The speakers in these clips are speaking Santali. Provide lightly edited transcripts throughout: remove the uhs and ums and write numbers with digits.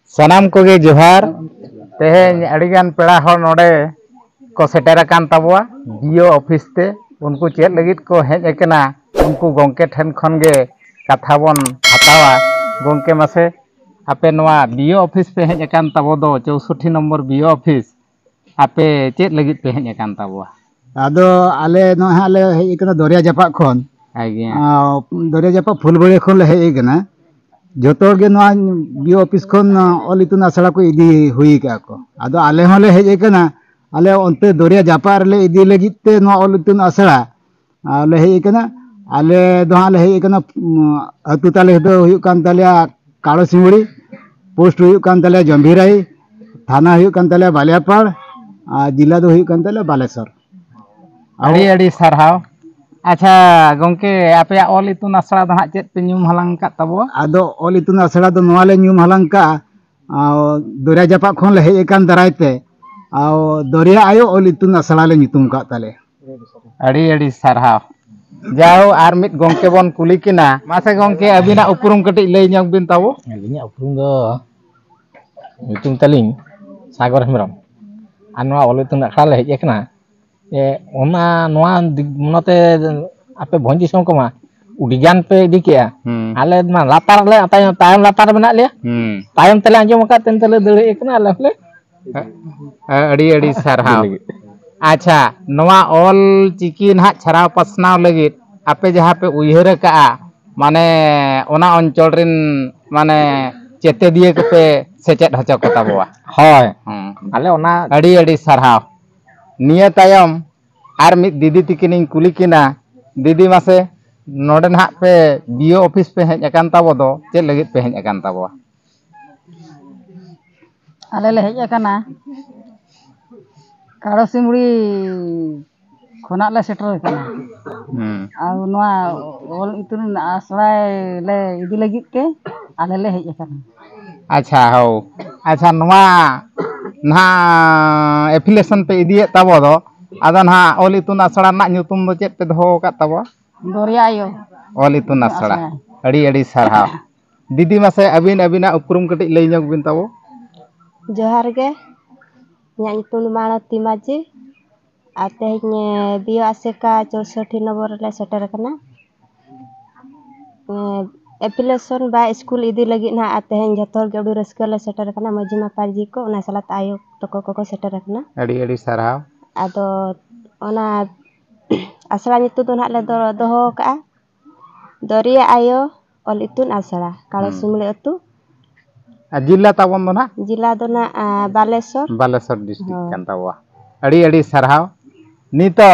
Sanam koge johar tehen adigan peda hor node ko setera kan tabwa bio office te unku chet legit ko hej ekena unku gongke then khon ge katha bon hatawa gongke mase ape noa bio office pe hej ekan tabo do 64 number bio office ape chet legit pe hej ekan tabwa ado ale no hale hej ekena Doria Japak khon agia Doria Japak Fulbari khon le hej ekena jotor ge noa bio office khon ol itun asala ko idi hui ka ko ado ale hole hej ekena ale onte Doria Japar le idi legit te noa ol itun asala ale hej ekena ale do hale hej ekena atu tale do huyuk kan talya Kalo Simuri post huyuk kan talya Jambirai थाना huyuk kan talya Baliapal जिला दो huyuk kan talya Balesor adi adi sarhaw acha gongke ape ol itun asala do ha chet pe nyum halang kat tabo ado ol itun asala do noa le nyum halang ka Doria Japak khon le hej ekan darayte Doria ayo ol itun asala le nyutum ka tale adi adi sarhaw jauh armit gongke bon kulikina masa gongke abina uprum ketik lay nyong bin tabo alinya uprum do nyutum taling Sagor Hemrom anwa ol itun akhala hej ekna ona noa monote ape bhonji song koma udigan pe dikya ale ma latar le tayam latar menak le tayam tele anjom ka ten tele dele ekna ale le adi sarhaw acha noa ol chiki nah charaw pasnaw legit ape jaha pe uyhar ka mane ona oncol rin mane chete diye ke pe secet hoco ko taboa hoy ale ona adi sarhaw niya tayom ar mid didi tikining kulikina didi mase node nah pe bio office pe hej akan tabo do chet legit pe hej akan taboa ale le hej akana Kalo Simuri khonak le setter kana au noa ol itun asla le idi legit ke ale le hej akana acha ho acha noa na affiliation pe idie tabo do ado na ol itun asla na nyutum do chet pe doho kat tabo Doria ayo ol itun asla adi sarhaw didi mase abina uprum ketik lay nyong bin tabo Johar ge nya nyutum Malati Maji atehnya bio aseka 64 nomor le setter kana application ba school idi lagi na atehnya jotor ge udu reska le setter kana maji maparji ko ona salat ayo toko ko setter kana adi sarhaw ado ona asala nyutu do na le doho ka Doria ayo ol itun asala Kalo Simuli atu jilla tabon do na jila do na Balesor district kan tawa adi sarhaw nito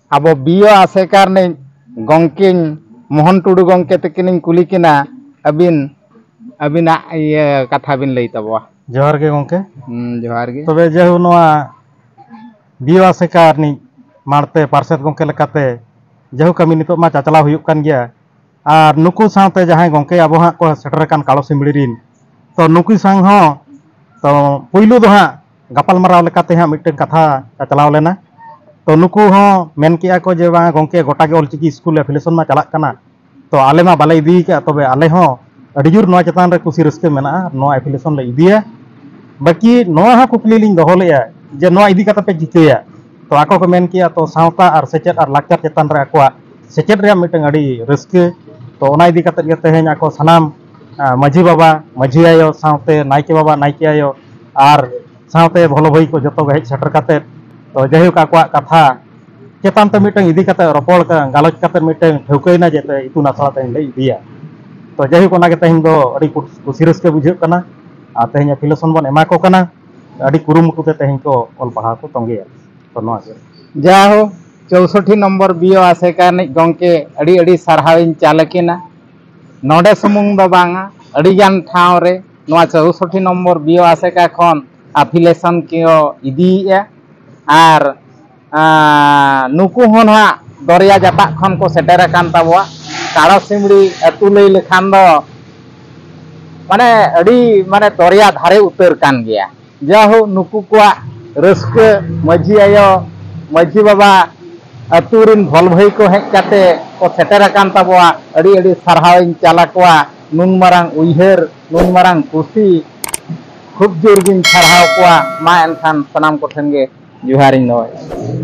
abo bio asekar ne gongking Mohon Tudu gongke tekining kulikina abina iya katha bin lay taboa johar ge gongke johar ge tobe jehu noa bio asekar ni marte parset gongke lekate jehu kami nito ma chachala huyuk kan gya ar nuku saute jahay gongke abo ha ko setter kan Kalo Simuli rin to nuku sang ho to puilu do ha gapal maraw lekate ha mitten katha chachlaw lena to nuku ho men ki ako je bang gongke gota ge olchiki school affiliation ma chalak kana to ale ma bale idi ka tobe ale ho adi jur noa chatan re kusi raske mena noa affiliation le idiya baki noa ha kukli ling doho leya je noa idi kata pe jikaya to ako ko men ki to sauta ar secet ar lakchar chatan re akwa secet re mitten adi raske to ona idi kata ge tehenya ako sanam Maji baba maji ayo saute naike baba naike ayo ar saute bholo bhai ko joto ge setter kate to jahuk akwa katha chetan te miteng idi kate ropol ka galoj kate miteng theukaina jete itun asala te le idia to jahuk ona ge tehing do adi kusi raske bujheuk kana tehnya affiliation bon ema ko kana adi kurumutu te tehing ko ol paha ko tongge to noa jaho 64 number bio asekar ne gongke adi sarhawin chalakina node sumung do banga adi gan thaw re noa 64 number bio aseka khon affiliation kio idi ya ar nuku hon ha Doria Japak khon ko setter kan taboa Kalo Simuli atu lay lekhan do mane adi mane Doria dhare utar kan gya jaho nuku kwa raske maji ayo maji baba aturin bhol bhai ko hej kate ko setter kan taboa adi sarhaw in chala kwa नुन मारांग उइहर नुन मारांग कुसी खूब जोर गिन सारहाव कोआ मा एनखान सनाम को ठेन गे जुहारिं नय।